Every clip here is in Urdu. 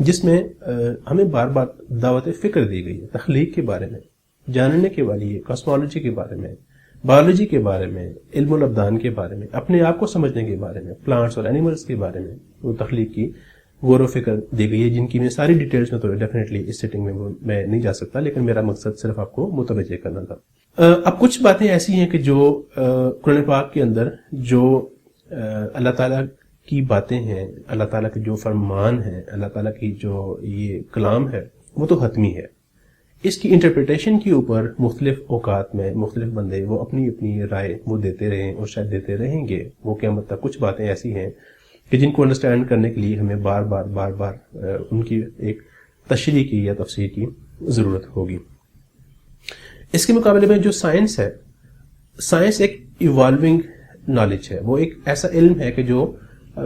جس میں ہمیں بار بار دعوت فکر دی گئی ہے تخلیق کے بارے میں، جاننے کے لیے، کاسمولوجی کے بارے میں، بایولوجی کے بارے میں، علم الابدان کے بارے میں، اپنے آپ کو سمجھنے کے بارے میں، پلانٹس اور اینیملز کے بارے میں وہ تخلیق کی غور و فکر دی گئی ہے، جن کی میں ساری ڈیٹیلز میں تو ڈیفینیٹلی اس سیٹنگ میں نہیں جا سکتا، لیکن میرا مقصد صرف آپ کو متوجہ کرنا تھا۔ اب کچھ باتیں ایسی ہیں کہ جو قرآن پاک کے اندر جو اللہ تعالیٰ کی باتیں ہیں، اللہ تعالیٰ کے جو فرمان ہیں، اللہ تعالیٰ کی جو یہ کلام ہے وہ تو حتمی ہے۔ اس کی انٹرپریٹیشن کے اوپر مختلف اوقات میں مختلف بندے وہ اپنی اپنی رائے وہ دیتے رہیں اور شاید دیتے رہیں گے، وہ قیامت تک۔ کچھ باتیں ایسی ہیں کہ جن کو انڈرسٹینڈ کرنے کے لیے ہمیں بار بار ان کی ایک تشریح کی یا تفسیر کی ضرورت ہوگی۔ اس کے مقابلے میں جو سائنس ہے، سائنس ایک ایوالونگ نالج ہے، وہ ایک ایسا علم ہے کہ جو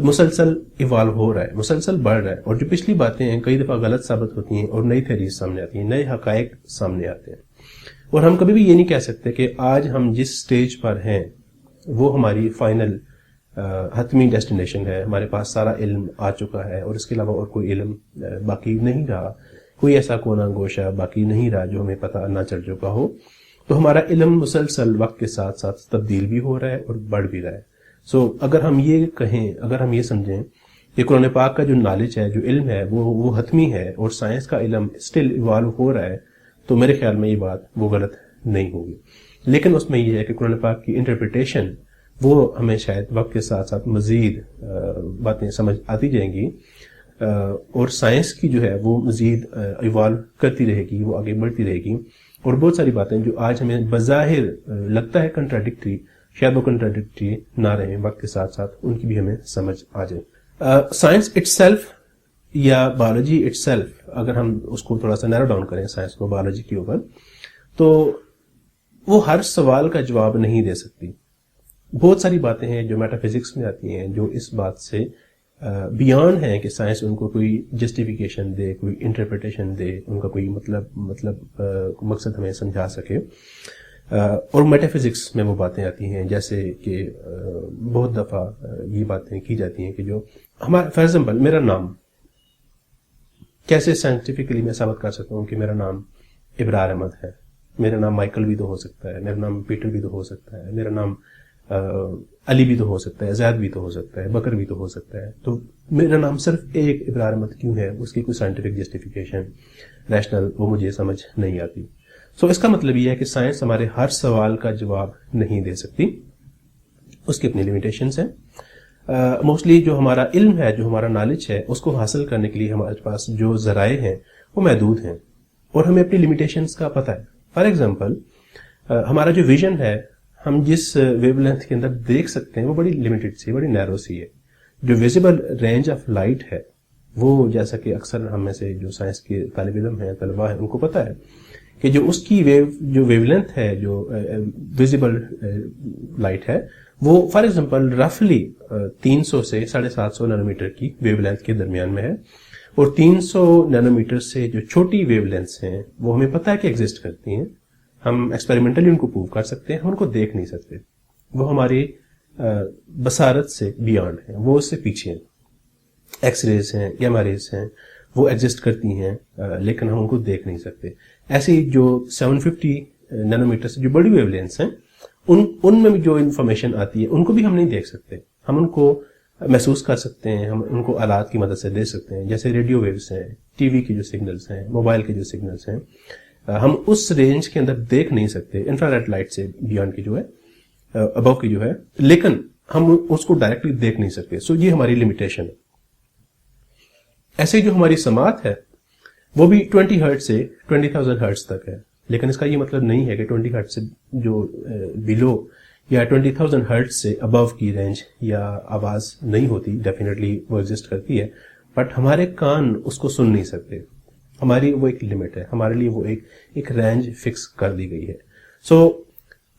مسلسل ایوالو ہو رہا ہے، مسلسل بڑھ رہا ہے، اور جو پچھلی باتیں ہیں کئی دفعہ غلط ثابت ہوتی ہیں اور نئی تھیریز سامنے آتی ہیں، نئے حقائق سامنے آتے ہیں، اور ہم کبھی بھی یہ نہیں کہہ سکتے کہ آج ہم جس سٹیج پر ہیں وہ ہماری فائنل حتمی ڈیسٹینیشن ہے، ہمارے پاس سارا علم آ چکا ہے اور اس کے علاوہ اور کوئی علم باقی نہیں رہا، کوئی ایسا کونا گوشہ باقی نہیں رہا جو ہمیں پتہ نہ چل چکا ہو۔ تو ہمارا علم مسلسل وقت کے ساتھ ساتھ تبدیل بھی ہو رہا ہے اور بڑھ بھی رہا ہے۔ اگر ہم یہ کہیں، اگر ہم یہ سمجھیں کہ قرآن پاک کا جو نالج ہے، جو علم ہے وہ حتمی ہے اور سائنس کا علم اسٹل ایوالو ہو رہا ہے، تو میرے خیال میں یہ بات وہ غلط نہیں ہوگی۔ لیکن اس میں یہ ہے کہ قرآن پاک کی انٹرپریٹیشن وہ ہمیں شاید وقت کے ساتھ ساتھ مزید باتیں سمجھ آتی جائیں گی، اور سائنس کی جو ہے وہ مزید ایوالو کرتی رہے گی، وہ آگے بڑھتی رہے گی، اور بہت ساری باتیں جو آج ہمیں بظاہر لگتا ہے کنٹراڈکٹری، شاید وہ کنٹراڈکٹری نہ رہیں، وقت کے ساتھ ساتھ ان کی بھی ہمیں سمجھ آ جائے۔ سائنس اٹ سیلف یا بایولوجی اٹ سیلف، اگر ہم اس کو تھوڑا سا نیرو ڈاؤن کریں سائنس کو بایولوجی کے اوپر، تو وہ ہر سوال کا جواب نہیں دے سکتی۔ بہت ساری باتیں ہیں جو میٹا فزکس میں آتی ہیں جو اس بات سے بیان ہیں کہ سائنس ان کو کوئی جسٹیفیکیشن دے، کوئی انٹرپریٹیشن دے، ان کا کوئی مقصد ہمیں سمجھا سکے، اور میٹا فزکس میں وہ باتیں آتی ہیں جیسے کہ بہت دفعہ یہ باتیں کی جاتی ہیں کہ جو ہمارا فار ایگزامپل میرا نام کیسے سائنٹیفکلی میں ثابت کر سکتا ہوں کہ میرا نام ابرار احمد ہے، میرا نام مائیکل بھی تو ہو سکتا ہے، میرا نام پیٹر بھی تو ہو سکتا ہے، میرا نام علی بھی تو ہو سکتا ہے، زید بھی تو ہو سکتا ہے، بکر بھی تو ہو سکتا ہے، تو میرا نام صرف ایک ابرار احمد کیوں ہے؟ اس کی کوئی سائنٹیفک جسٹیفیکیشن ریشنل وہ مجھے سمجھ نہیں آتی۔ اس کا مطلب یہ ہے کہ سائنس ہمارے ہر سوال کا جواب نہیں دے سکتی، اس کی اپنی لیمیٹیشنز ہیں۔ موسٹلی جو ہمارا علم ہے، جو ہمارا نالج ہے، اس کو حاصل کرنے کے لیے ہمارے پاس جو ذرائع ہیں وہ محدود ہیں، اور ہمیں اپنی لیمیٹیشنز کا پتہ ہے۔ فار ایگزامپل ہمارا جو ویژن ہے، ہم جس ویو لینتھ کے اندر دیکھ سکتے ہیں وہ بڑی لمیٹڈ سی، بڑی نیرو سی ہے۔ جو ویزیبل رینج آف لائٹ ہے وہ، جیسا کہ اکثر ہم میں سے جو سائنس کے طالب علم ہیں، طلباء ہیں، ان کو پتہ ہے کہ جو اس کی ویو لینتھ ہے، جو ویزیبل لائٹ ہے، وہ فار ایگزامپل رفلی 300 سے 750 نینومیٹر کی ویو لینتھ کے درمیان میں ہے، اور 300 نینومیٹر سے جو چھوٹی ویو لینتھس ہیں وہ ہمیں پتہ ہے کہ ایگزسٹ کرتی ہیں، ہم ایکسپیریمنٹلی ان کو پروو کر سکتے ہیں، ہم ان کو دیکھ نہیں سکتے، وہ ہماری بصارت سے بیانڈ ہیں، وہ اس سے پیچھے ہیں۔ ایکس ریز ہیں، گیما ریز ہیں، وہ ایگزسٹ کرتی ہیں، لیکن ہم ان کو دیکھ نہیں سکتے۔ ایسے ہی جو 750 نینومیٹر سے جو بڑی ویو لینتھس ہیں، ان میں جو انفارمیشن آتی ہے ان کو بھی ہم نہیں دیکھ سکتے، ہم ان کو محسوس کر سکتے ہیں، ہم ان کو آلات کی مدد سے دے سکتے ہیں، جیسے ریڈیو ویوز ہیں، ٹی وی کے جو سگنلز ہیں، موبائل کے جو سگنلز ہیں، ہم اس رینج کے اندر دیکھ نہیں سکتے، انفراریڈ لائٹ سے بیانڈ کی جو ہے، ابو کی جو ہے، لیکن ہم اس کو ڈائریکٹلی دیکھ نہیں سکتے۔ یہ ہماری لمیٹیشن ہے۔ ایسے جو ہماری سماعت ہے وہ بھی 20 ہرٹز سے 20,000 ہرٹز تک ہے، لیکن اس کا یہ مطلب نہیں ہے کہ 20 ہرٹز سے جو بلو یا 20,000 ہرٹز سے ابو کی رینج یا آواز نہیں ہوتی، ڈیفینیٹلی وہ ایگزسٹ کرتی ہے، بٹ ہمارے کان اس کو سن نہیں سکتے، ہماری وہ ایک لمٹ ہے، ہمارے لیے وہ ایک رینج فکس کر دی گئی ہے۔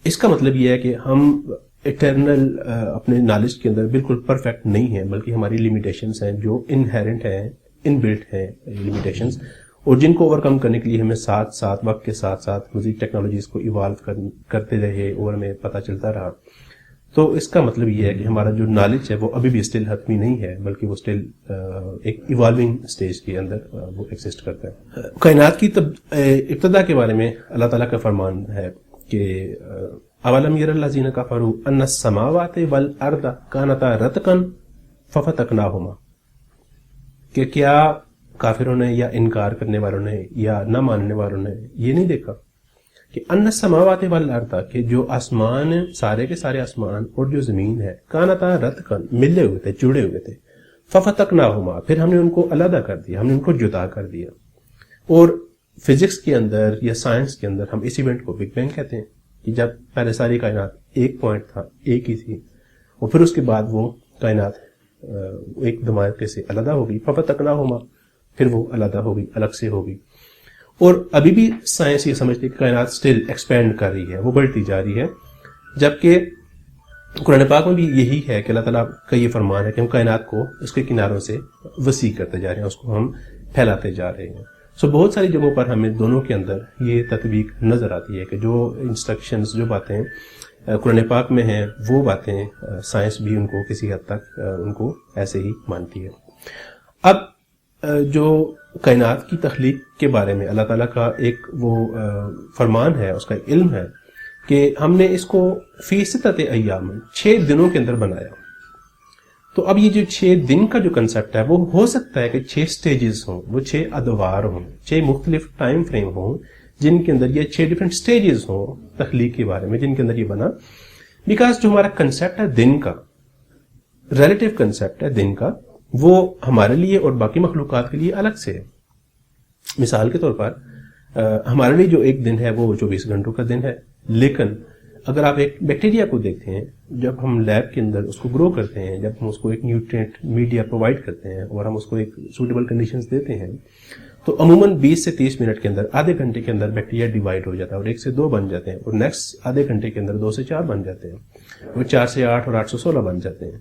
اس کا مطلب یہ ہے کہ ہم اٹرنل اپنے نالج کے اندر بالکل پرفیکٹ نہیں ہیں، بلکہ ہماری لمیٹیشنز ہیں جو انہیرنٹ ہیں، ان بلٹ ہیں لمیٹیشنز، اور جن کو اوور کم کرنے کے لیے ہمیں ساتھ وقت کے ساتھ مزید ٹیکنالوجیز کو ایوالو کرتے رہے اور ہمیں پتہ چلتا رہا۔ تو اس کا مطلب یہ ہے کہ ہمارا جو نالج ہے وہ ابھی بھی اسٹل حتمی نہیں ہے، بلکہ وہ اسٹل ایک ایوالونگ اسٹیج کے اندر وہ ایگزسٹ کرتا ہے. کائنات کی ابتدا کے بارے میں اللہ تعالیٰ کا فرمان ہے کہ اولم یر الذین کفروا ان السماوات والارض کانتا رتقا ففتقناہما، کہ کیا کافروں نے یا انکار کرنے والوں نے یا نہ ماننے والوں نے یہ نہیں دیکھا کہ ان السماوات والارض، کہ جو آسمان سارے کے سارے آسمان اور جو زمین ہے، کانتا رتقا ملے ہوئے تھے، جڑے ہوئے تھے، ففتقناہما پھر ہم نے ان کو علیحدہ کر دیا، ہم نے ان کو جدا کر دیا. اور فزکس کے اندر یا سائنس کے اندر ہم اس ایونٹ کو بگ بینگ کہتے ہیں، کہ جب پہلے ساری کائنات ایک پوائنٹ تھا، ایک ہی تھی، اور پھر اس کے بعد وہ کائنات ایک دھماکے سے علیحدہ ہو گئی، ففتقناہما پھر وہ علیحدہ ہو گئی، الگ سے ہو گئی. اور ابھی بھی سائنس یہ سمجھتی ہے کہ کائنات سٹل ایکسپینڈ کر رہی ہے، وہ بڑھتی جا رہی ہے، جبکہ قرآن پاک میں بھی یہی ہے کہ اللہ تعالیٰ کا یہ فرمان ہے کہ ہم کائنات کو اس کے کناروں سے وسیع کرتے جا رہے ہیں، اس کو ہم پھیلاتے جا رہے ہیں. بہت ساری جگہوں پر ہمیں دونوں کے اندر یہ تطبیق نظر آتی ہے کہ جو انسٹرکشنز، جو باتیں قرآن پاک میں ہیں، وہ باتیں سائنس بھی ان کو کسی حد تک ان کو ایسے ہی مانتی ہے. اب جو کائنات کی تخلیق کے بارے میں اللہ تعالیٰ کا ایک وہ فرمان ہے، اس کا ایک علم ہے کہ ہم نے اس کو فی ستۃ ایام 6 دنوں کے اندر بنایا. تو اب یہ جو 6 دن کا جو کنسیپٹ ہے وہ ہو سکتا ہے کہ 6 سٹیجز ہوں، وہ 6 ادوار ہوں، 6 مختلف ٹائم فریم ہوں جن کے اندر یہ 6 ڈیفرنٹ سٹیجز ہوں تخلیق کے بارے میں، جن کے اندر یہ بنا. بیکاز جو ہمارا کنسیپٹ ہے دن کا، ریلیٹیو کنسیپٹ ہے دن کا، وہ ہمارے لیے اور باقی مخلوقات کے لیے الگ سے ہے. مثال کے طور پر ہمارے لیے جو ایک دن ہے وہ 24 گھنٹوں کا دن ہے، لیکن اگر آپ ایک بیکٹیریا کو دیکھتے ہیں، جب ہم لیب کے اندر اس کو گرو کرتے ہیں، جب ہم اس کو ایک نیوٹرینٹ میڈیا پرووائڈ کرتے ہیں اور ہم اس کو ایک سوٹیبل کنڈیشنز دیتے ہیں، تو عموماً 20 سے 30 منٹ کے اندر، آدھے گھنٹے کے اندر بیکٹیریا ڈیوائڈ ہو جاتا ہے اور 1 سے 2 بن جاتے ہیں، اور نیکسٹ آدھے گھنٹے کے اندر 2 سے 4 بن جاتے ہیں، اور 4 سے 8 اور 8 سے 16 بن جاتے ہیں.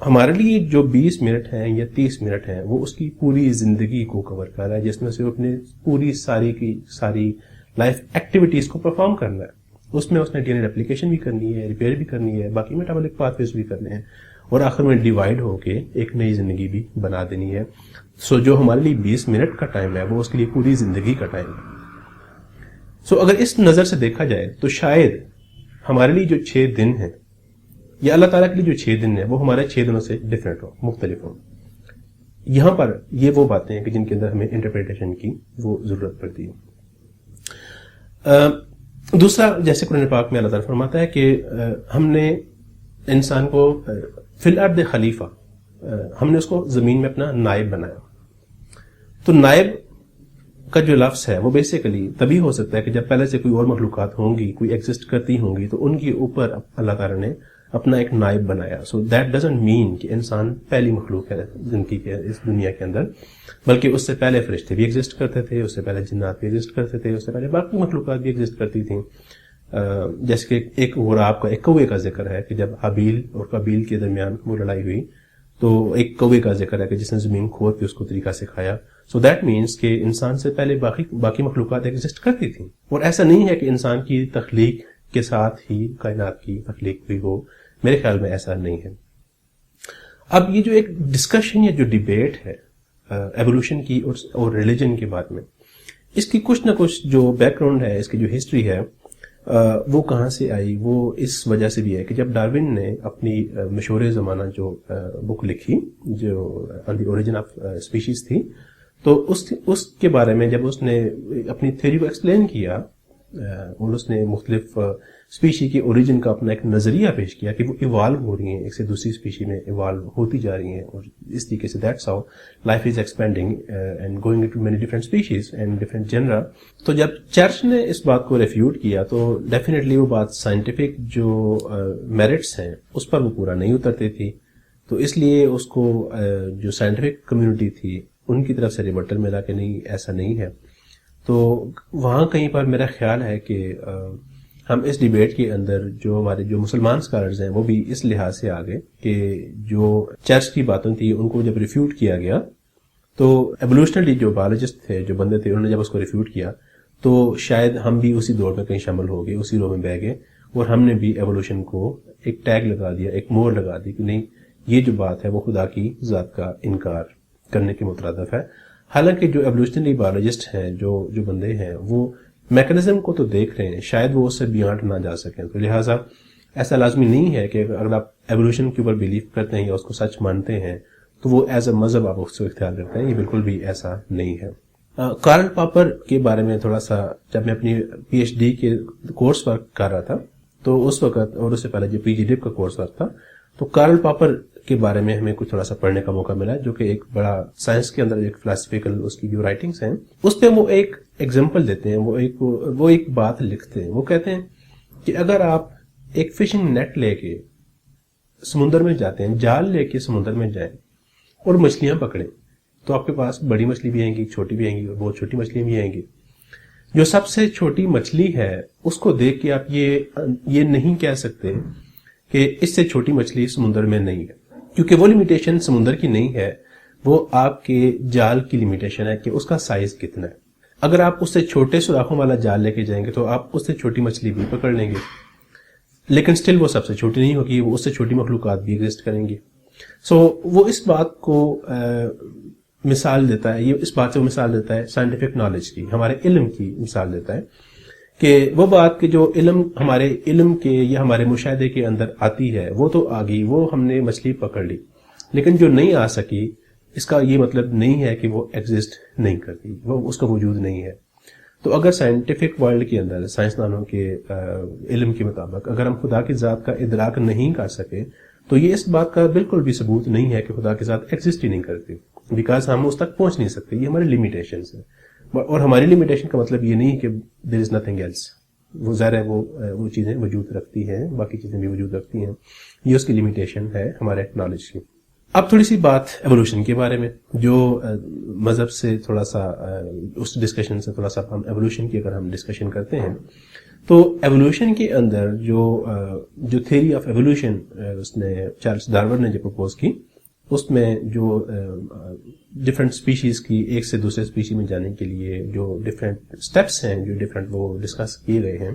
ہمارے لیے جو 20 منٹ ہیں یا 30 منٹ ہیں وہ اس کی پوری زندگی کو کور کر رہا ہے، جس میں سے اپنے پوری ساری کی ساری لائف ایکٹیویٹیز کو پرفارم کرنا ہے. اس میں اس نے ڈی این اے ریپلیکیشن بھی کرنی ہے، ریپیئر بھی کرنی ہے، باقی میٹابولک پاتھ ویز بھی کرنے ہیں، اور آخر میں ڈیوائڈ ہو کے ایک نئی زندگی بھی بنا دینی ہے. جو ہمارے لیے 20 منٹ کا ٹائم ہے وہ اس کے لیے پوری زندگی کا ٹائم ہے. اگر اس نظر سے دیکھا جائے تو شاید ہمارے لیے جو 6 دن ہیں یا اللہ تعالیٰ کے لیے جو 6 دن ہیں وہ ہمارے 6 دنوں سے ڈفرینٹ ہوں، مختلف ہوں. یہاں پر یہ وہ باتیں ہیں کہ جن کے اندر ہمیں انٹرپریٹیشن کی وہ ضرورت پڑتی ہے. دوسرا، جیسے قرآن پاک میں اللہ تعالیٰ فرماتا ہے کہ ہم نے انسان کو فی الارض خلیفہ، ہم نے اس کو زمین میں اپنا نائب بنایا. تو نائب کا جو لفظ ہے وہ بیسیکلی تبھی ہو سکتا ہے کہ جب پہلے سے کوئی اور مخلوقات ہوں گی، کوئی ایگزسٹ کرتی ہوں گی، تو ان کے اوپر اللہ تعالیٰ نے اپنا ایک نائب بنایا. دیٹ ڈزنٹ مین کہ انسان پہلی مخلوق ہے زندگی کے اس دنیا کے اندر، بلکہ اس سے پہلے فرشتے بھی ایگزسٹ کرتے تھے، اس سے پہلے جنات بھی ایگزسٹ کرتے تھے، اس سے پہلے باقی مخلوقات بھی ایگزسٹ کرتی تھیں. جیسے کہ ایک غراب کا، ایک کوے کا ذکر ہے کہ جب حابیل اور قابیل کے درمیان وہ لڑائی ہوئی تو ایک کوے کا ذکر ہے کہ جس نے زمین کھود کے اس کو طریقہ سکھایا. دیٹ مینس کہ انسان سے پہلے باقی مخلوقات ایگزسٹ کرتی تھیں، اور ایسا نہیں ہے کہ انسان کی تخلیق کے ساتھ ہی کائنات کی تخلیق ہوئی ہو. میرے خیال میں ایسا نہیں ہے. اب یہ جو ایک ڈسکشن یا جو ڈیبیٹ ہے ایوولوشن کی اور ریلیجن کے بارے میں، اس کی کچھ نہ کچھ جو بیک گراؤنڈ ہے، اس کی جو ہسٹری ہے، وہ کہاں سے آئی؟ وہ اس وجہ سے بھی ہے کہ جب ڈاروین نے اپنی مشہور زمانہ جو بک لکھی جو آن دی اوریجن آف اسپیشیز تھی، تو اس کے بارے میں جب اس نے اپنی تھیوری کو ایکسپلین کیا اور اس نے مختلف اسپیشی کے اوریجن کا اپنا ایک نظریہ پیش کیا کہ وہ ایوالو ہو رہی ہیں، ایک سے دوسری اسپیشی میں ایوالو ہوتی جا رہی ہیں، اور اس طریقے سے that's how life is expanding and going into many different species and different genera. تو جب چرچ نے اس بات کو ریفیوٹ کیا تو ڈیفینیٹلی وہ بات سائنٹیفک جو میرٹس ہیں اس پر وہ پورا نہیں اترتی تھی. تو اس لیے اس کو جو سائنٹیفک کمیونٹی تھی ان کی طرف سے ریبٹل ملا کہ نہیں، ایسا نہیں ہے. تو وہاں کہیں پر میرا خیال ہے کہ ہم اس ڈیبیٹ کے اندر جو ہمارے جو مسلمان اسکالرز ہیں وہ بھی اس لحاظ سے آگے کہ جو چرچ کی باتیں تھی ان کو جب ریفیوٹ کیا گیا تو ایوولوشنری جو بایولوجسٹ تھے، جو بندے تھے، انہوں نے جب اس کو ریفیوٹ کیا تو شاید ہم بھی اسی دور میں کہیں شامل ہو گئے، اسی رو میں بہ گئے، اور ہم نے بھی ایوولوشن کو ایک ٹیگ لگا دیا, ایک مور لگا دی کہ نہیں یہ جو بات ہے وہ خدا کی ذات کا انکار کرنے کے مترادف ہے. حالانکہ جو ایوولوشنری بایولوجسٹ ہیں, جو بندے ہیں, وہ میکنزم کو تو دیکھ رہے ہیں, شاید وہ اس سے بیانڈ نہ جا سکیں. تو لہٰذا ایسا لازمی نہیں ہے کہ اگر آپ ایوولوشن کے اوپر بلیو کرتے ہیں یا اس کو سچ مانتے ہیں تو وہ ایز اے مذہب آپ اس کو اختیار کرتے ہیں. یہ بالکل بھی ایسا نہیں ہے. کارل پاپر کے بارے میں تھوڑا سا, جب میں اپنی پی ایچ ڈی کے کورس ورک کر رہا تھا تو اس وقت, اور اس سے پہلے جو پی جی ڈپ کا کورس ورک تھا, تو کارل پاپر کے بارے میں ہمیں کچھ تھوڑا سا پڑھنے کا موقع ملا, جو کہ ایک بڑا سائنس کے اندر ایک فلسفیکل اس کی جو رائٹنگز ہیں اس پہ وہ ایک ایگزامپل دیتے ہیں, وہ ایک بات لکھتے ہیں. وہ کہتے ہیں کہ اگر آپ ایک فشنگ نیٹ لے کے سمندر میں جاتے ہیں, جال لے کے سمندر میں جائیں اور مچھلیاں پکڑیں, تو آپ کے پاس بڑی مچھلی بھی آئیں گی, چھوٹی بھی آئیں گی, اور بہت چھوٹی مچھلیاں بھی آئیں گی. جو سب سے چھوٹی مچھلی ہے اس کو دیکھ کے آپ یہ نہیں کہہ سکتے کہ اس سے چھوٹی مچھلی سمندر میں نہیں ہے, کیونکہ وہ لمیٹیشن سمندر کی نہیں ہے, وہ آپ کے جال کی لمیٹیشن ہے کہ اس کا سائز کتنا ہے. اگر آپ اس سے چھوٹے سوراخوں والا جال لے کے جائیں گے تو آپ اس سے چھوٹی مچھلی بھی پکڑ لیں گے, لیکن سٹل وہ سب سے چھوٹی نہیں ہوگی, وہ اس سے چھوٹی مخلوقات بھی ایگزسٹ کریں گی. سو وہ اس بات کو مثال دیتا ہے, یہ اس بات سے وہ مثال دیتا ہے سائنٹیفک نالج کی, ہمارے علم کی مثال دیتا ہے کہ وہ بات کہ جو علم ہمارے علم کے یا ہمارے مشاہدے کے اندر آتی ہے وہ تو آ گئی, وہ ہم نے مچھلی پکڑ لی, لیکن جو نہیں آ سکی اس کا یہ مطلب نہیں ہے کہ وہ ایگزسٹ نہیں کرتی, وہ اس کا وجود نہیں ہے. تو اگر سائنٹیفک ورلڈ کے اندر سائنسدانوں کے علم کے مطابق اگر ہم خدا کی ذات کا ادراک نہیں کر سکے تو یہ اس بات کا بالکل بھی ثبوت نہیں ہے کہ خدا کی ذات ایگزسٹ ہی نہیں کرتی, بیکاز ہم اس تک پہنچ نہیں سکتے. یہ ہماری لمیٹیشنز ہیں, اور ہماری لمیٹیشن کا مطلب یہ نہیں کہ دیر از نتھنگ ایلس. وہ ظاہر ہے وہ چیزیں وجود رکھتی ہیں, باقی چیزیں بھی وجود رکھتی ہیں, یہ اس کی لمیٹیشن ہے ہمارے نالج کی. اب تھوڑی سی بات ایوولوشن کے بارے میں, جو مذہب سے تھوڑا سا اس ڈسکشن سے تھوڑا سا ہم ایوولوشن کی اگر ہم ڈسکشن کرتے ہیں تو ایوولوشن کے اندر جو تھیوری آف ایوولوشن اس نے چارلس ڈارون نے جو پرپوز کی, اس میں جو ڈفرینٹ اسپیشیز کی ایک سے دوسرے اسپیشی میں جانے کے لیے جو ڈفرینٹ اسٹیپس ہیں, جو ڈفرینٹ وہ ڈسکس کیے گئے ہیں,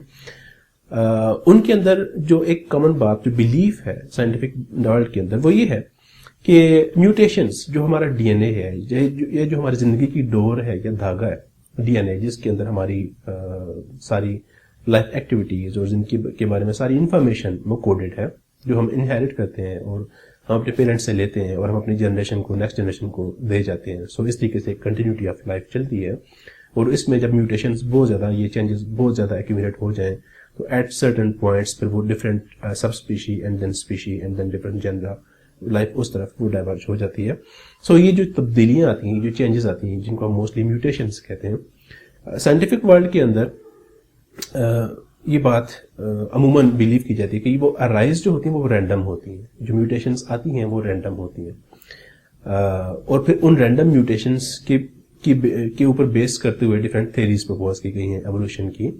ان کے اندر جو ایک کامن بات جو بلیف ہے سائنٹیفک ورلڈ کے اندر وہ یہ ہے کہ میوٹیشنز جو ہمارا ڈی این اے ہے, یہ جو ہماری زندگی کی ڈور ہے یا دھاگا ہے ڈی این اے, جس کے اندر ہماری ساری لائف ایکٹیویٹیز اور زندگی کے بارے میں ساری انفارمیشن وہ کوڈڈ ہے, جو ہم انہیریٹ کرتے ہیں اور ہم اپنے پیرنٹس سے لیتے ہیں اور ہم اپنی جنریشن کو نیکسٹ جنریشن کو دے جاتے ہیں. سو اس طریقے سے کنٹینیوٹی آف لائف چلتی ہے, اور اس میں جب میوٹیشنز بہت زیادہ, یہ چینجز بہت زیادہ ایکومولیٹ ہو جائیں تو ایٹ سرٹن پوائنٹس پھر وہ different sub species and then species and then different genera life اس طرف وہ ڈائیورج ہو جاتی ہے. سو یہ جو تبدیلیاں آتی ہیں, جو چینجز آتی ہیں, جن کو ہم موسٹلی میوٹیشنز کہتے ہیں, سائنٹیفک ورلڈ کے اندر یہ بات عموماً بلیو کی جاتی ہے کہ وہ ارائز جو ہوتی ہیں وہ رینڈم ہوتی ہیں, جو میوٹیشنز آتی ہیں وہ رینڈم ہوتی ہیں, اور پھر ان رینڈم میوٹیشنز کے اوپر بیس کرتے ہوئے ڈفرینٹ تھیریز پرپوز کی گئی ہیں ایوولوشن کی,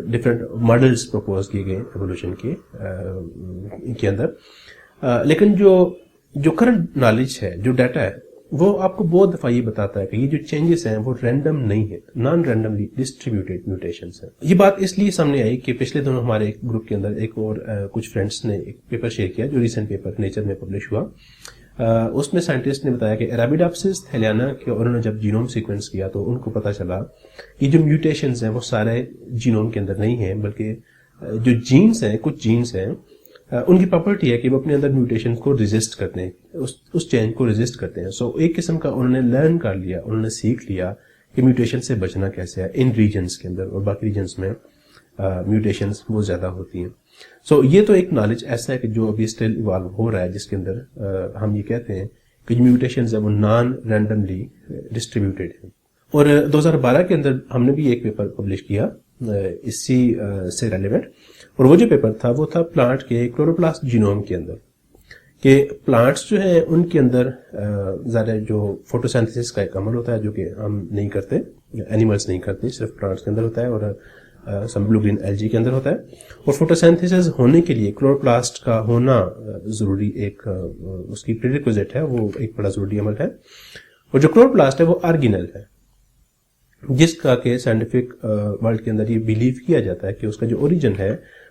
ڈفرینٹ ماڈلز پرپوز کیے گئے ایوولوشن کے اندر. لیکن جو کرنٹ نالج ہے, جو ڈیٹا ہے, وہ آپ کو بہت دفعہ یہ بتاتا ہے کہ یہ جو چینجز ہیں وہ رینڈم نہیں ہے, نان رینڈملی ڈسٹریبیوٹیڈ میوٹیشنز ہیں. یہ بات اس لیے سامنے آئی کہ پچھلے دنوں ہمارے ایک گروپ کے اندر ایک اور کچھ فرینڈس نے ایک پیپر شیئر کیا, جو ریسنٹ پیپر نیچر میں پبلش ہوا. اس میں سائنٹسٹ نے بتایا کہ اریبیڈاپسس تھیلیانا کے انہوں نے جب جینوم سیکوینس کیا تو ان کو پتا چلا یہ جو میوٹیشنز ہیں وہ سارے جینوم کے اندر نہیں ہیں, بلکہ جو جینز ہیں, کچھ جینز ہیں, ان کی پراپرٹی ہے کہ وہ اپنے اندر میوٹیشن کو ریزسٹ کرتے ہیں, اس چینج کو ریزسٹ کرتے ہیں. سو ایک قسم کا انہوں نے لرن کر لیا, انہوں نے سیکھ لیا کہ میوٹیشن سے بچنا کیسے ہے ان ریجنز کے اندر, اور باقی ریجنز میں میوٹیشنز بہت زیادہ ہوتی ہیں. سو یہ تو ایک نالج ایسا ہے کہ جو ابھی اسٹل ایوالو ہو رہا ہے, جس کے اندر ہم یہ کہتے ہیں کہ جو میوٹیشنز ہیں وہ نان رینڈملی ڈسٹریبیوٹیڈ ہیں. اور 2012 کے اندر ہم نے بھی ایک پیپر پبلش کیا اسی سے ریلیونٹ, اور وہ جو پیپر تھا وہ تھا پلانٹ کے کلوروپلاسٹ جینوم کے اندر, کہ پلانٹس جو ہیں ان کے اندر زیادہ جو فوٹوسینتھسس کا ایک عمل ہوتا ہے جو کہ ہم نہیں کرتے, اینیملز نہیں کرتے, صرف پلانٹس کے اندر ہوتا ہے, اور سم بلو گرین الجی کے اندر ہوتا ہے. اور فوٹوسینتھسس ہونے کے لیے کلوروپلاسٹ کا ہونا ضروری, ایک اس کی پریریکوزٹ ہے, وہ ایک بڑا ضروری عمل ہے. اور جو کلوروپلاسٹ ہے وہ آرگینل ہے, جس کا کہ سائنٹیفک ورلڈ کے اندر یہ بلیو کیا جاتا ہے کہ اس کا جو اوریجن ہے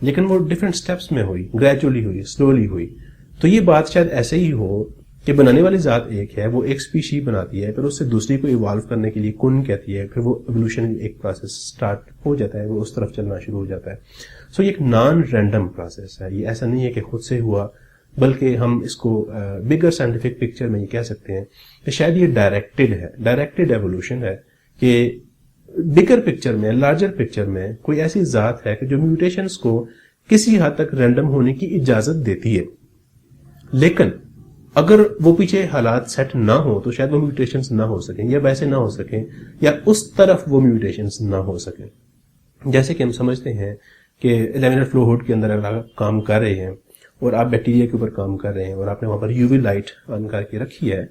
لیکن وہ ڈفرینٹ سٹیپس میں ہوئی, گریجولی ہوئی, سلولی ہوئی. تو یہ بات شاید ایسے ہی ہو کہ بنانے والی ذات ایک ہے, وہ ایک اسپیشی بناتی ہے, پھر اس سے دوسری کو ایوالو کرنے کے لیے کن کہتی ہے, پھر وہ ایوولوشن ایک پروسیس سٹارٹ ہو جاتا ہے, وہ اس طرف چلنا شروع ہو جاتا ہے. سو یہ ایک نان رینڈم پروسیس ہے, یہ ایسا نہیں ہے کہ خود سے ہوا, بلکہ ہم اس کو بگر سائنٹیفک پکچر میں یہ کہہ سکتے ہیں کہ شاید یہ ڈائریکٹڈ ہے, ڈائریکٹڈ ایوولوشن ہے, کہ بگر پکچر میں, لارجر پکچر میں کوئی ایسی ذات ہے کہ جو میوٹیشنز کو کسی حد تک رینڈم ہونے کی اجازت دیتی ہے. لیکن اگر وہ پیچھے حالات سیٹ نہ ہو تو شاید وہ میوٹیشنز نہ ہو سکیں, یا ویسے نہ ہو سکیں, یا اس طرف وہ میوٹیشنز نہ ہو سکیں. جیسے کہ ہم سمجھتے ہیں کہ لیمینر فلو ہوڈ کے اندر اگر آپ کام کر رہے ہیں اور آپ بیکٹیریا کے اوپر کام کر رہے ہیں اور آپ نے وہاں پر یووی لائٹ آن کر کے رکھی ہے,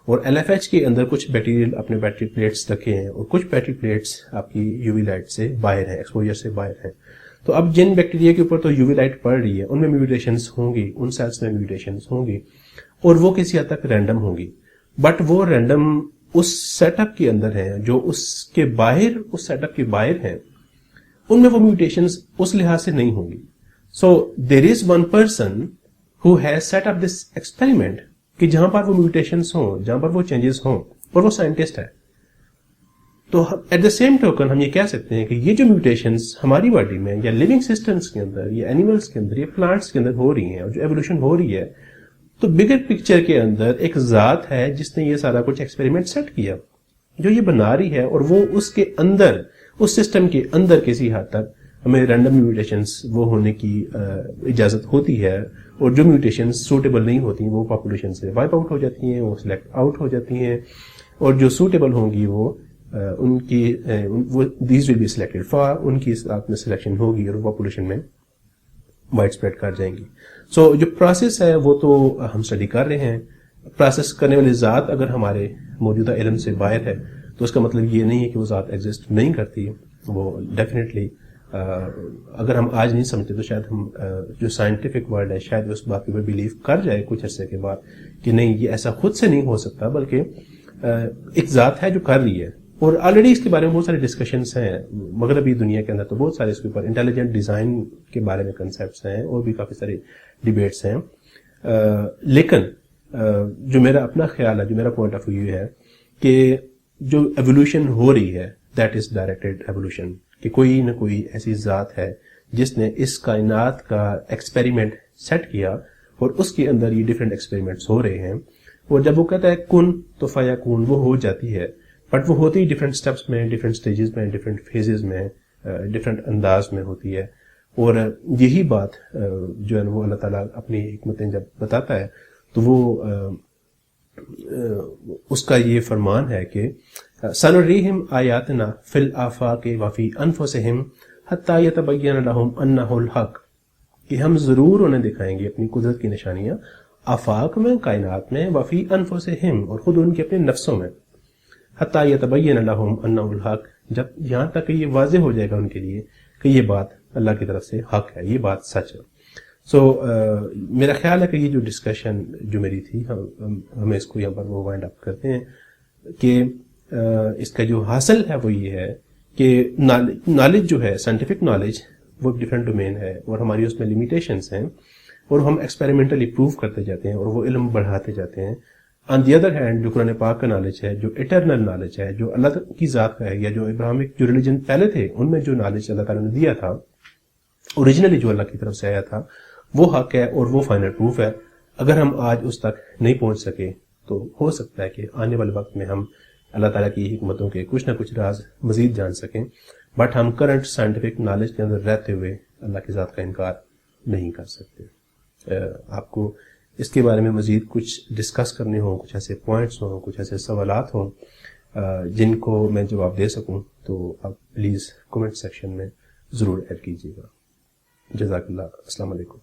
اور ایل ایف ایچ کے اندر کچھ بیکٹیریل اپنے بیٹری پلیٹس رکھے ہیں اور کچھ بیٹری پلیٹس آپ کی یووی لائٹ سے باہر ہیں, ایکسپوجر سے باہر ہیں, تو اب جن بیکٹیریا کے اوپر تو یووی لائٹ پڑ رہی ہے ان میں میوٹیشنز ہوں گی, ان سیلس میں میوٹیشنز ہوں گی, اور وہ کسی حد تک رینڈم ہوں گی. بٹ وہ رینڈم اس سیٹ اپ کے اندر ہیں, جو اس کے باہر, اس سیٹ اپ کے باہر ہیں, ان میں وہ میوٹیشنز اس لحاظ سے نہیں ہوں گی. So there is one person who has set up this experiment کہ جہاں پر وہ میوٹیشنز ہوں, جہاں پر وہ چینجز ہوں, اور وہ سائنٹسٹ ہے. تو ایٹ دا سیم ٹوکن ہم یہ کہہ سکتے ہیں کہ یہ جو میوٹیشنز ہماری باڈی میں یا لیونگ سسٹمز کے اندر یا اینیملس کے اندر یا پلانٹس کے اندر ہو رہی ہیں, اور جو ایوولوشن ہو رہی ہے, تو بگر پکچر کے اندر ایک ذات ہے جس نے یہ سارا کچھ ایکسپیریمنٹ سیٹ کیا, جو یہ بنا رہی ہے, اور وہ اس کے اندر, اس سسٹم کے اندر کسی حد تک ہمیں رینڈم میوٹیشنز وہ ہونے کی اجازت ہوتی ہے, اور جو میوٹیشنز سوٹیبل نہیں ہوتی وہ پاپولیشن سے وائپ آؤٹ ہو جاتی ہیں, وہ سلیکٹ آؤٹ ہو جاتی ہیں, اور جو سوٹیبل ہوں گی وہ ان کی these will be selected for, ان کی اس رات میں سلیکشن ہوگی اور پاپولیشن میں وائڈ اسپریڈ کر جائیں گی. سو جو پروسیس ہے وہ تو ہم اسٹڈی کر رہے ہیں. پروسیس کرنے والی ذات اگر ہمارے موجودہ علم سے باہر ہے تو اس کا مطلب یہ نہیں ہے کہ وہ ذات ایگزسٹ نہیں کرتی. وہ ڈیفینیٹلی اگر ہم آج نہیں سمجھتے تو شاید ہم جو سائنٹیفک ورلڈ ہے شاید اس بات پہ بلیو کر جائے کچھ عرصے کے بعد کہ نہیں, یہ ایسا خود سے نہیں ہو سکتا, بلکہ ایک ذات ہے جو کر رہی ہے. اور آلریڈی اس کے بارے میں بہت سارے ڈسکشنس ہیں مغربی دنیا کے اندر, تو بہت سارے اس کے اوپر انٹیلیجنٹ ڈیزائن کے بارے میں کنسیپٹس ہیں, اور بھی کافی سارے ڈیبیٹس ہیں. لیکن جو میرا اپنا خیال ہے, جو میرا پوائنٹ آف ویو ہے کہ جو ایوولوشن ہو رہی ہے دیٹ از ڈائریکٹڈ ایوولوشن, کہ کوئی نہ کوئی ایسی ذات ہے جس نے اس کائنات کا ایکسپیریمنٹ سیٹ کیا, اور اس کے اندر یہ ڈفرینٹ ایکسپیریمنٹس ہو رہے ہیں, اور جب وہ کہتا ہے کن تو فیکون, وہ ہو جاتی ہے, بٹ وہ ہوتی ڈفرینٹ سٹیپس میں, ڈفرینٹ سٹیجز میں, ڈفرینٹ فیزز میں, ڈفرینٹ انداز میں ہوتی ہے. اور یہی بات جو ہے وہ اللہ تعالیٰ اپنی حکمتیں جب بتاتا ہے تو وہ اس کا یہ فرمان ہے کہ سنریہم آیاتنا فی الآفاق وفی انفسہم حتی یتبین لہم انہ الحق, کہ ہم ضرور انہیں دکھائیں گے اپنی قدرت کی نشانیاں آفاق میں, کائنات میں, وفی انفسہم, اور خود ان کے اپنے نفسوں میں, حتی یتبین لہم انہ الحق, جب یہاں تک کہ یہ واضح ہو جائے گا ان کے لیے کہ یہ بات اللہ کی طرف سے حق ہے, یہ بات سچ ہے. سو میرا خیال ہے کہ یہ جو ڈسکشن جو میری تھی ہمیں اس کو یہاں پر وہ وائنڈ اپ کرتے ہیں کہ اس کا جو حاصل ہے وہ یہ ہے کہ نالج جو ہے, سائنٹیفک نالج, وہ ایک ڈفرینٹ ڈومین ہے, اور ہماری اس میں لمیٹیشنس ہیں, اور ہم ایکسپیریمنٹلی پروو کرتے جاتے ہیں اور وہ علم بڑھاتے جاتے ہیں. آن دی ادر ہینڈ جو قرآن پاک کا نالج ہے, جو اٹرنل نالج ہے, جو اللہ کی ذات کا ہے, یا جو ابراہمک جو ریلیجن پہلے تھے ان میں جو نالج اللہ تعالیٰ نے دیا تھا اوریجنلی, جو اللہ کی طرف سے آیا تھا, وہ حق ہے اور وہ فائنل پروف ہے. اگر ہم آج اس تک نہیں پہنچ سکے تو ہو سکتا ہے کہ آنے والے وقت میں ہم اللہ تعالیٰ کی حکمتوں کے کچھ نہ کچھ راز مزید جان سکیں, بٹ ہم کرنٹ سائنٹیفک نالج کے اندر رہتے ہوئے اللہ کی ذات کا انکار نہیں کر سکتے. آپ کو اس کے بارے میں مزید کچھ ڈسکس کرنے ہوں, کچھ ایسے پوائنٹس ہوں, کچھ ایسے سوالات ہوں جن کو میں جواب دے سکوں, تو آپ پلیز کمنٹ سیکشن میں ضرور ایڈ کیجیے گا. جزاک اللہ. السلام علیکم.